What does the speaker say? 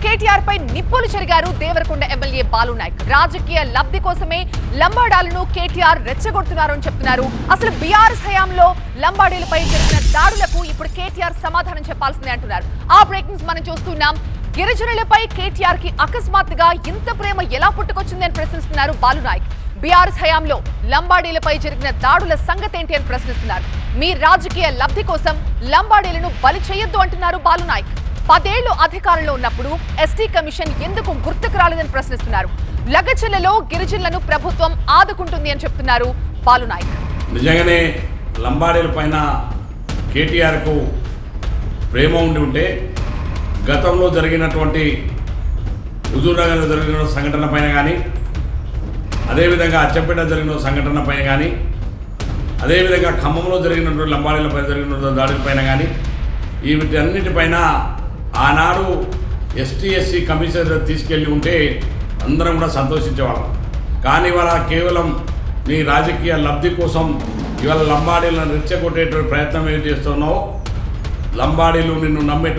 కేటీఆర్ పై నిప్పులు చెరిగారు దేవరకొండ ఎమ్మెల్యే బాలు నాయక్. రాజకీయ లబ్ధి కోసమే లంబాడాలను కేటీఆర్ రెచ్చగొడుతున్నారు అని చెప్తున్నారు. అసలు బీఆర్ఎస్ హయాంలో లంబాడీలపై జరిగిన దాడులకు ఇప్పుడు కేటీఆర్ సమాధానం చెప్పాల్సిందే అంటున్నారు. ఆ బ్రేక్ న్యూస్ మనం చూస్తున్నాం. గిరిజనులపై కేటీఆర్ కి అకస్మాత్తుగా ఇంత ప్రేమ ఎలా పుట్టుకొచ్చింది అని ప్రశ్నిస్తున్నారు బాలు నాయక్. బీఆర్ఎస్ హయాంలో లంబాడీలపై జరిగిన దాడుల సంగతేంటి అని ప్రశ్నిస్తున్నారు. మీ రాజకీయ లబ్ధి కోసం లంబాడీలను బలి చేయొద్దు అంటున్నారు బాలు నాయక్. 10 ఏళ్లు అధికారంలో ఉన్నప్పుడు ఎస్టీ కమిషన్ ఎందుకు గుర్తుకు రాలేదని ప్రశ్నిస్తున్నారు. లగచర్లలో గిరిజనులను ప్రభుత్వం ఆదుకుంటుంది అని చెప్తున్నారు బాలు నాయక్. నిజంగానే లంబాడీల పైన కేటీఆర్కు ప్రేమ ఉంటే గతంలో జరిగినటువంటి హుజూర్నగర్లో జరిగిన సంఘటన పైన కానీ, అదేవిధంగా అచ్చంపేట జరిగిన సంఘటన పైన కానీ, అదేవిధంగా ఖమ్మంలో జరిగినటువంటి లంబాడీలపై జరిగిన దాడులపైన కానీ, వీటన్నిటిపైన ఆనాడు ఎస్టీ కమిషన్ తీసుకెళ్ళి ఉంటే అందరం కూడా సంతోషించేవాళ్ళం. కానీ ఇవాళ కేవలం నీ రాజకీయ లబ్ధి కోసం ఇవాళ లంబాడీలను రెచ్చగొట్టేటువంటి ప్రయత్నం ఏం చేస్తున్నావు? లంబాడీలు నిన్ను నమ్మే